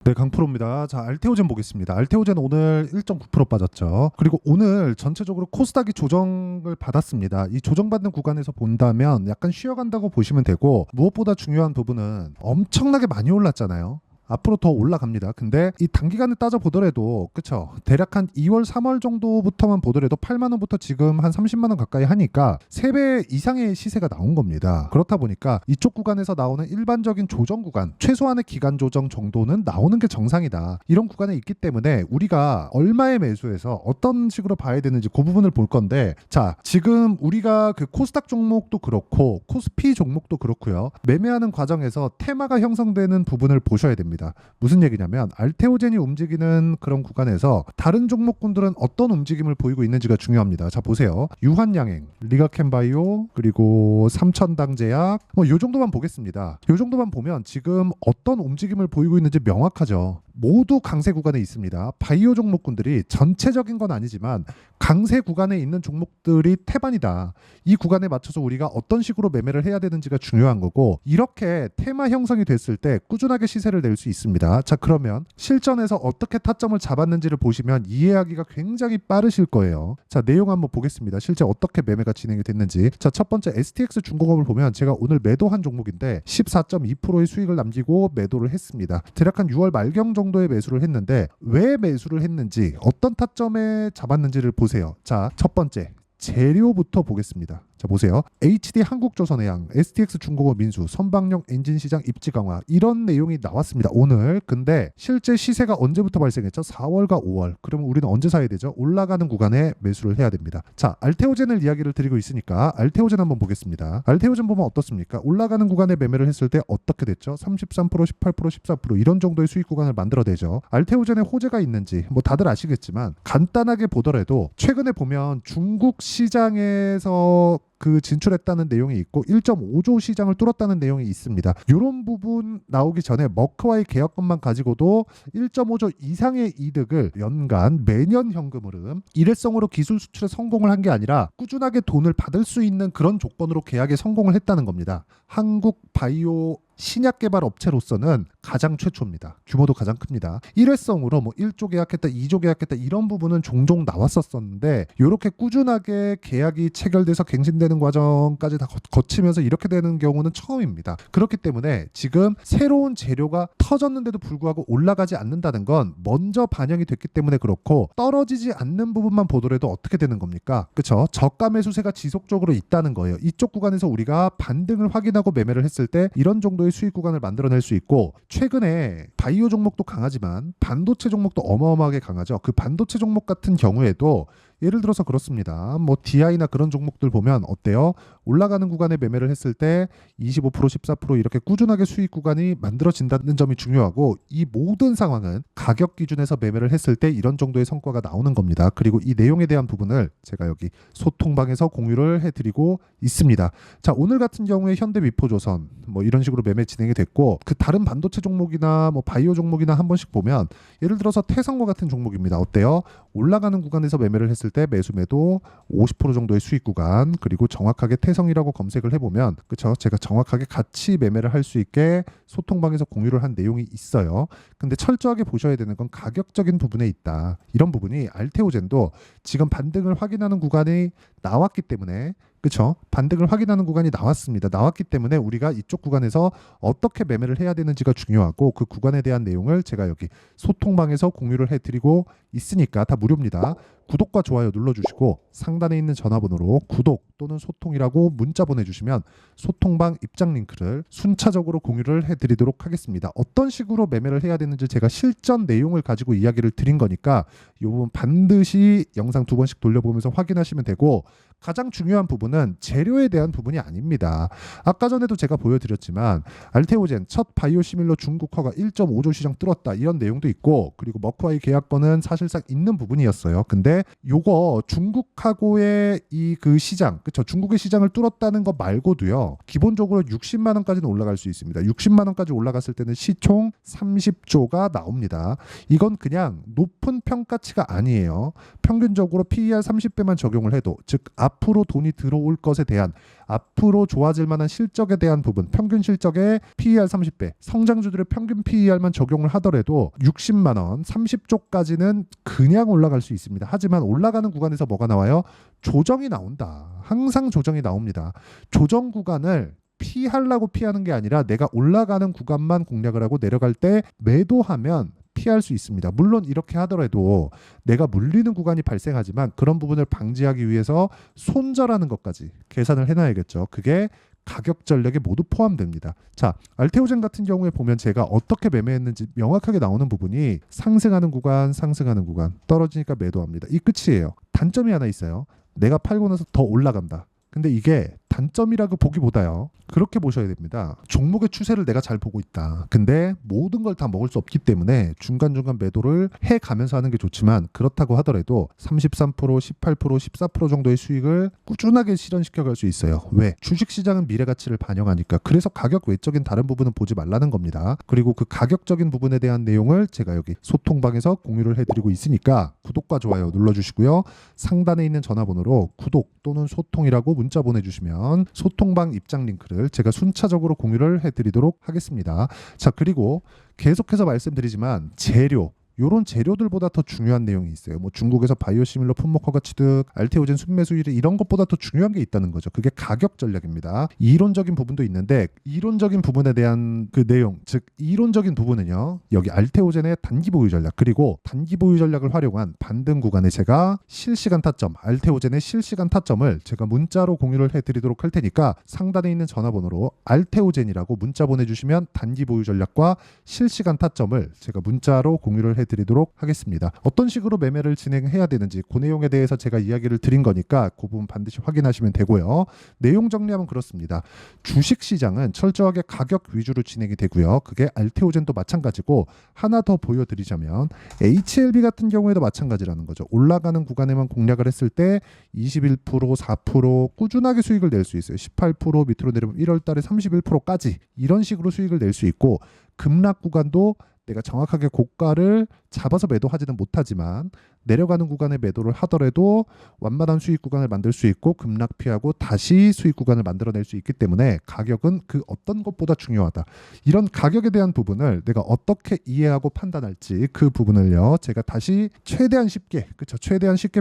네, 강프로입니다. 자, 알테오젠 보겠습니다. 알테오젠 오늘 1.9% 빠졌죠. 그리고 오늘 전체적으로 코스닥이 조정을 받았습니다. 이 조정받는 구간에서 본다면 약간 쉬어간다고 보시면 되고, 무엇보다 중요한 부분은 엄청나게 많이 올랐잖아요. 앞으로 더 올라갑니다. 근데 이 단기간에 따져보더라도 그쵸, 대략 한 2월 3월 정도부터만 보더라도 8만 원부터 지금 한 30만 원 가까이 하니까 3배 이상의 시세가 나온 겁니다. 그렇다 보니까 이쪽 구간에서 나오는 일반적인 조정 구간, 최소한의 기간 조정 정도는 나오는 게 정상이다. 이런 구간에 있기 때문에 우리가 얼마에 매수해서 어떤 식으로 봐야 되는지 그 부분을 볼 건데, 자, 지금 우리가 그 코스닥 종목도 그렇고 코스피 종목도 그렇고요, 매매하는 과정에서 테마가 형성되는 부분을 보셔야 됩니다. 무슨 얘기냐면 알테오젠이 움직이는 그런 구간에서 다른 종목군들은 어떤 움직임을 보이고 있는지가 중요합니다. 자, 보세요. 유한양행, 리가켄바이오, 그리고 삼천당제약, 요 정도만 보겠습니다. 요 정도만 보면 지금 어떤 움직임을 보이고 있는지 명확하죠. 모두 강세 구간에 있습니다. 바이오 종목군들이 전체적인 건 아니지만 강세 구간에 있는 종목들이 태반이다. 이 구간에 맞춰서 우리가 어떤 식으로 매매를 해야 되는지가 중요한 거고, 이렇게 테마 형성이 됐을 때 꾸준하게 시세를 낼 수 있습니다. 자, 그러면 실전에서 어떻게 타점을 잡았는지를 보시면 이해하기가 굉장히 빠르실 거예요. 자, 내용 한번 보겠습니다. 실제 어떻게 매매가 진행이 됐는지. 자, 첫 번째 STX 중공업을 보면 제가 오늘 매도한 종목인데 14.2%의 수익을 남기고 매도를 했습니다. 대략 한 6월 말경 정도에 매수를 했는데 왜 매수를 했는지, 어떤 타점에 잡았는지를 보세요. 자, 첫 번째 재료부터 보겠습니다. 자, 보세요. HD 한국조선해양, STX 중공업 민수, 선박용 엔진시장 입지 강화, 이런 내용이 나왔습니다. 오늘. 근데 실제 시세가 언제부터 발생했죠? 4월과 5월. 그러면 우리는 언제 사야 되죠? 올라가는 구간에 매수를 해야 됩니다. 자, 알테오젠을 이야기를 드리고 있으니까 알테오젠 한번 보겠습니다. 알테오젠 보면 어떻습니까? 올라가는 구간에 매매를 했을 때 어떻게 됐죠? 33%, 18%, 14% 이런 정도의 수익 구간을 만들어내죠. 알테오젠에 호재가 있는지 뭐 다들 아시겠지만 간단하게 보더라도 최근에 보면 중국 시장에서 그 진출했다는 내용이 있고 1.5조 시장을 뚫었다는 내용이 있습니다. 이런 부분 나오기 전에 머크와의 계약권만 가지고도 1.5조 이상의 이득을 연간 매년 현금 흐름, 일회성으로 기술 수출에 성공을 한 게 아니라 꾸준하게 돈을 받을 수 있는 그런 조건으로 계약에 성공을 했다는 겁니다. 한국 바이오 신약 개발 업체로서는 가장 최초입니다. 규모도 가장 큽니다. 일회성으로 뭐 1조 계약했다, 2조 계약했다 이런 부분은 종종 나왔었는데 이렇게 꾸준하게 계약이 체결돼서 갱신되는 과정까지 다 거치면서 이렇게 되는 경우는 처음입니다. 그렇기 때문에 지금 새로운 재료가 터졌는데도 불구하고 올라가지 않는다는 건 먼저 반영이 됐기 때문에 그렇고, 떨어지지 않는 부분만 보더라도 어떻게 되는 겁니까? 그렇죠? 저가 매수세가 지속적으로 있다는 거예요. 이쪽 구간에서 우리가 반등을 확인하고 매매를 했을 때 이런 정도의 수익 구간을 만들어낼 수 있고, 최근에 바이오 종목도 강하지만 반도체 종목도 어마어마하게 강하죠. 그 반도체 종목 같은 경우에도 예를 들어서 그렇습니다. 뭐 DI나 그런 종목들 보면 어때요? 올라가는 구간에 매매를 했을 때 25%, 14% 이렇게 꾸준하게 수익 구간이 만들어진다는 점이 중요하고, 이 모든 상황은 가격 기준에서 매매를 했을 때 이런 정도의 성과가 나오는 겁니다. 그리고 이 내용에 대한 부분을 제가 여기 소통방에서 공유를 해드리고 있습니다. 자, 오늘 같은 경우에 현대미포조선 뭐 이런 식으로 매매 진행이 됐고, 그 다른 반도체 종목이나 뭐 바이오 종목이나 한 번씩 보면 예를 들어서 태성과 같은 종목입니다. 어때요? 올라가는 구간에서 매매를 했을 때 매수 매도 50% 정도의 수익 구간, 그리고 정확하게 태성이라고 검색을 해보면 그쵸, 제가 정확하게 같이 매매를 할 수 있게 소통방에서 공유를 한 내용이 있어요. 근데 철저하게 보셔야 되는 건 가격적인 부분에 있다. 이런 부분이 알테오젠도 지금 반등을 확인하는 구간이 나왔기 때문에, 그렇죠? 반등을 확인하는 구간이 나왔습니다. 나왔기 때문에 우리가 이쪽 구간에서 어떻게 매매를 해야 되는지가 중요하고, 그 구간에 대한 내용을 제가 여기 소통방에서 공유를 해드리고 있으니까 다 무료입니다. 구독과 좋아요 눌러주시고 상단에 있는 전화번호로 구독 또는 소통이라고 문자 보내주시면 소통방 입장 링크를 순차적으로 공유를 해드리도록 하겠습니다. 어떤 식으로 매매를 해야 되는지 제가 실전 내용을 가지고 이야기를 드린 거니까 이 부분 반드시 영상 2번씩 돌려보면서 확인하시면 되고, 가장 중요한 부분은 재료에 대한 부분이 아닙니다. 아까 전에도 제가 보여드렸지만 알테오젠 첫 바이오시밀러 중국 허가 1.5조 시장 뚫었다 이런 내용도 있고, 그리고 머크와의 계약권은 사실상 있는 부분이었어요. 근데 요거 중국하고의 이 그 시장, 그쵸, 중국의 시장을 뚫었다는 거 말고도요, 기본적으로 60만 원까지는 올라갈 수 있습니다. 60만 원까지 올라갔을 때는 시총 30조가 나옵니다. 이건 그냥 높은 평가치가 아니에요. 평균적으로 PER 30배만 적용을 해도, 즉 앞으로 돈이 들어올 것에 대한, 앞으로 좋아질 만한 실적에 대한 부분, 평균 실적의 PER 30배, 성장주들의 평균 PER만 적용을 하더라도 60만 원, 30조까지는 그냥 올라갈 수 있습니다. 하지만 올라가는 구간에서 뭐가 나와요? 조정이 나온다. 항상 조정이 나옵니다. 조정 구간을 피하려고 피하는 게 아니라 내가 올라가는 구간만 공략을 하고 내려갈 때 매도하면 피할 수 있습니다. 물론 이렇게 하더라도 내가 물리는 구간이 발생하지만 그런 부분을 방지하기 위해서 손절하는 것까지 계산을 해놔야겠죠. 그게 가격 전략에 모두 포함됩니다. 자, 알테오젠 같은 경우에 보면 제가 어떻게 매매했는지 명확하게 나오는 부분이 상승하는 구간, 상승하는 구간, 떨어지니까 매도합니다. 이 끝이에요. 단점이 하나 있어요. 내가 팔고 나서 더 올라간다. 근데 이게 단점이라고 보기보다요. 그렇게 보셔야 됩니다. 종목의 추세를 내가 잘 보고 있다. 근데 모든 걸 다 먹을 수 없기 때문에 중간중간 매도를 해가면서 하는 게 좋지만 그렇다고 하더라도 33%, 18%, 14% 정도의 수익을 꾸준하게 실현시켜 갈 수 있어요. 왜? 주식시장은 미래가치를 반영하니까. 그래서 가격 외적인 다른 부분은 보지 말라는 겁니다. 그리고 그 가격적인 부분에 대한 내용을 제가 여기 소통방에서 공유를 해드리고 있으니까 구독과 좋아요 눌러주시고요. 상단에 있는 전화번호로 구독 또는 소통이라고 문자 보내주시면 소통방 입장 링크를 제가 순차적으로 공유를 해드리도록 하겠습니다. 자, 그리고 계속해서 말씀드리지만 재료, 이런 재료들보다 더 중요한 내용이 있어요. 뭐 중국에서 바이오시밀러 품목허가 취득, 알테오젠 순매수 1위 이런 것보다 더 중요한 게 있다는 거죠. 그게 가격 전략입니다. 이론적인 부분도 있는데 이론적인 부분에 대한 그 내용, 즉 이론적인 부분은요. 여기 알테오젠의 단기 보유 전략 그리고 단기 보유 전략을 활용한 반등 구간에 제가 실시간 타점, 알테오젠의 실시간 타점을 제가 문자로 공유를 해드리도록 할 테니까 상단에 있는 전화번호로 알테오젠이라고 문자 보내주시면 단기 보유 전략과 실시간 타점을 제가 문자로 공유를 해드리도록 하겠습니다. 어떤 식으로 매매를 진행해야 되는지 그 내용에 대해서 제가 이야기를 드린 거니까 그 부분 반드시 확인하시면 되고요. 내용 정리하면 그렇습니다. 주식시장은 철저하게 가격 위주로 진행이 되고요. 그게 알테오젠도 마찬가지고 하나 더 보여드리자면 HLB 같은 경우에도 마찬가지라는 거죠. 올라가는 구간에만 공략을 했을 때 21%, 4% 꾸준하게 수익을 낼 수 있어요. 18% 밑으로 내려면 1월 달에 31%까지 이런 식으로 수익을 낼 수 있고 급락 구간도 내가 정확하게 고가를 잡아서 매도하지는 못하지만 내려가는 구간에 매도를 하더라도 완만한 수익 구간을 만들 수 있고 급락 피하고 다시 수익 구간을 만들어낼 수 있기 때문에 가격은 그 어떤 것보다 중요하다. 이런 가격에 대한 부분을 내가 어떻게 이해하고 판단할지 그 부분을요. 제가 다시 최대한 쉽게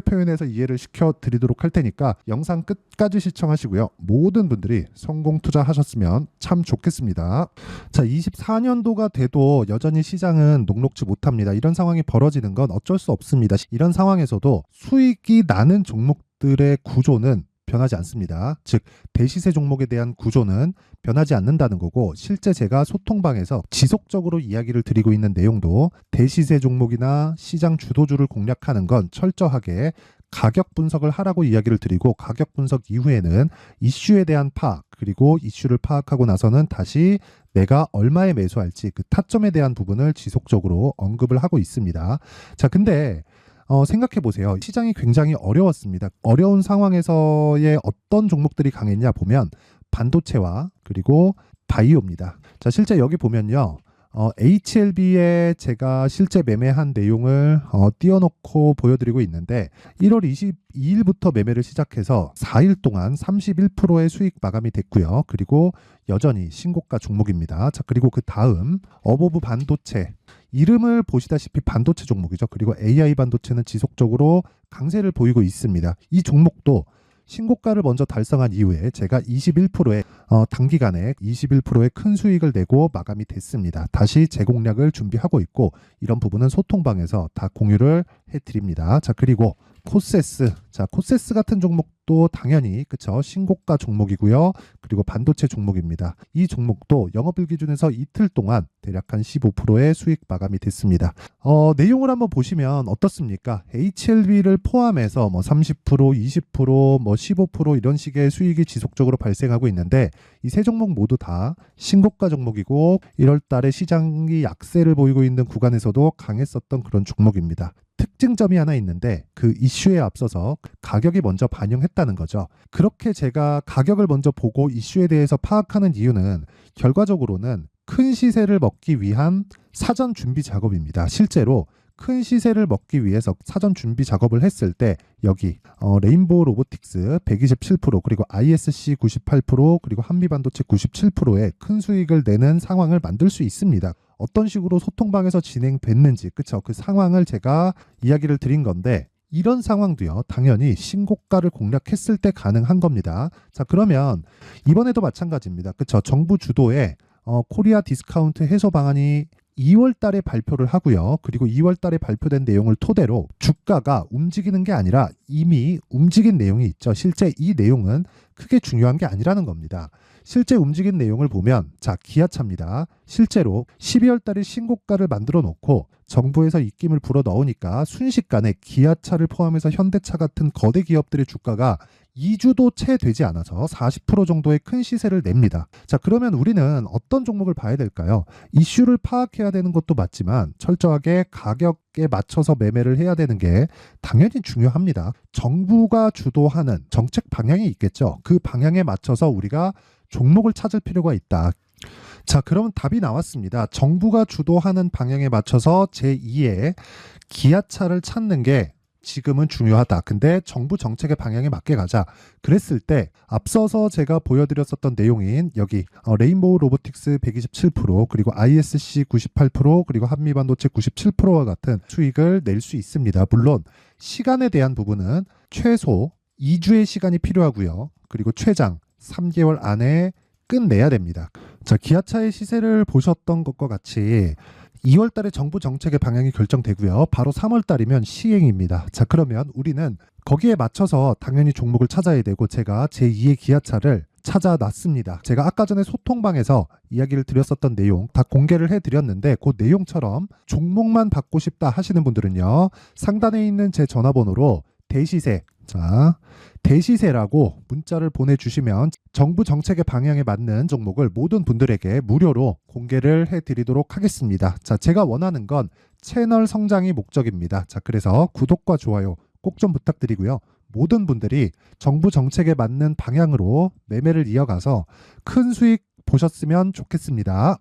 표현해서 이해를 시켜드리도록 할 테니까 영상 끝까지 시청하시고요. 모든 분들이 성공 투자하셨으면 참 좋겠습니다. 자, 24년도가 돼도 여전히 시장은 녹록지 못합니다. 이런 상황이 벌어지는 건 어쩔 수 없습니다. 이런 상황에서도 수익이 나는 종목들의 구조는 변하지 않습니다. 즉 대시세 종목에 대한 구조는 변하지 않는다는 거고 실제 제가 소통방에서 지속적으로 이야기를 드리고 있는 내용도 대시세 종목이나 시장 주도주를 공략하는 건 철저하게 가격 분석을 하라고 이야기를 드리고 가격 분석 이후에는 이슈에 대한 파악 그리고 이슈를 파악하고 나서는 다시 내가 얼마에 매수할지 그 타점에 대한 부분을 지속적으로 언급을 하고 있습니다. 자, 근데 생각해 보세요. 시장이 굉장히 어려웠습니다. 어려운 상황에서의 어떤 종목들이 강했냐 보면 반도체와 그리고 바이오입니다. 자, 실제 여기 보면요. HLB에 제가 실제 매매한 내용을 띄워놓고 보여드리고 있는데 1월 22일부터 매매를 시작해서 4일 동안 31%의 수익 마감이 됐고요. 그리고 여전히 신고가 종목입니다. 자, 그리고 그 다음 어보브 반도체 이름을 보시다시피 반도체 종목이죠. 그리고 AI 반도체는 지속적으로 강세를 보이고 있습니다. 이 종목도 신고가를 먼저 달성한 이후에 제가 21%의 단기간에 21%의 큰 수익을 내고 마감이 됐습니다. 다시 재공략을 준비하고 있고 이런 부분은 소통방에서 다 공유를 해드립니다. 자, 그리고 코세스. 자, 코세스 같은 종목도 당연히 그쵸 신고가 종목이고요. 그리고 반도체 종목입니다. 이 종목도 영업일 기준에서 이틀 동안 대략 한 15%의 수익 마감이 됐습니다. 내용을 한번 보시면 어떻습니까? HLB를 포함해서 뭐 30%, 20%, 뭐 15% 이런 식의 수익이 지속적으로 발생하고 있는데 이 세 종목 모두 다 신고가 종목이고 1월 달에 시장이 약세를 보이고 있는 구간에서도 강했었던 그런 종목입니다. 특징점이 하나 있는데 그 이슈에 앞서서 가격이 먼저 반영했다는 거죠. 그렇게 제가 가격을 먼저 보고 이슈에 대해서 파악하는 이유는 결과적으로는 큰 시세를 먹기 위한 사전 준비 작업입니다. 실제로 큰 시세를 먹기 위해서 사전 준비 작업을 했을 때 여기 레인보우 로보틱스 127% 그리고 ISC 98% 그리고 한미반도체 97%의 큰 수익을 내는 상황을 만들 수 있습니다. 어떤 식으로 소통방에서 진행됐는지 그쵸? 그 상황을 제가 이야기를 드린 건데 이런 상황도요 당연히 신고가를 공략했을 때 가능한 겁니다. 자 그러면 이번에도 마찬가지입니다. 그쵸? 정부 주도의 코리아 디스카운트 해소 방안이 2월 달에 발표를 하고요. 그리고 2월 달에 발표된 내용을 토대로 주가가 움직이는 게 아니라 이미 움직인 내용이 있죠. 실제 이 내용은 크게 중요한 게 아니라는 겁니다. 실제 움직인 내용을 보면 자 기아차입니다. 실제로 12월 달에 신고가를 만들어 놓고 정부에서 입김을 불어 넣으니까 순식간에 기아차를 포함해서 현대차 같은 거대 기업들의 주가가 2주도 채 되지 않아서 40% 정도의 큰 시세를 냅니다. 자 그러면 우리는 어떤 종목을 봐야 될까요? 이슈를 파악해야 되는 것도 맞지만 철저하게 가격에 맞춰서 매매를 해야 되는 게 당연히 중요합니다. 정부가 주도하는 정책 방향이 있겠죠. 그 방향에 맞춰서 우리가 종목을 찾을 필요가 있다. 자 그러면 답이 나왔습니다. 정부가 주도하는 방향에 맞춰서 제2의 기아차를 찾는 게 지금은 중요하다. 근데 정부 정책의 방향에 맞게 가자. 그랬을 때 앞서서 제가 보여드렸었던 내용인 여기 레인보우 로보틱스 127% 그리고 ISC 98% 그리고 한미반도체 97%와 같은 수익을 낼 수 있습니다. 물론 시간에 대한 부분은 최소 2주의 시간이 필요하고요. 그리고 최장 3개월 안에 끝내야 됩니다. 자, 기아차의 시세를 보셨던 것과 같이 2월 달에 정부 정책의 방향이 결정되고요. 바로 3월 달이면 시행입니다. 자, 그러면 우리는 거기에 맞춰서 당연히 종목을 찾아야 되고 제가 제2의 기아차를 찾아놨습니다. 제가 아까 전에 소통방에서 이야기를 드렸었던 내용 다 공개를 해드렸는데 그 내용처럼 종목만 받고 싶다 하시는 분들은요. 상단에 있는 제 전화번호로 대시세 자 대시세라고 문자를 보내주시면 정부 정책의 방향에 맞는 종목을 모든 분들에게 무료로 공개를 해드리도록 하겠습니다. 자, 제가 원하는 건 채널 성장이 목적입니다. 자, 그래서 구독과 좋아요 꼭 좀 부탁드리고요. 모든 분들이 정부 정책에 맞는 방향으로 매매를 이어가서 큰 수익 보셨으면 좋겠습니다.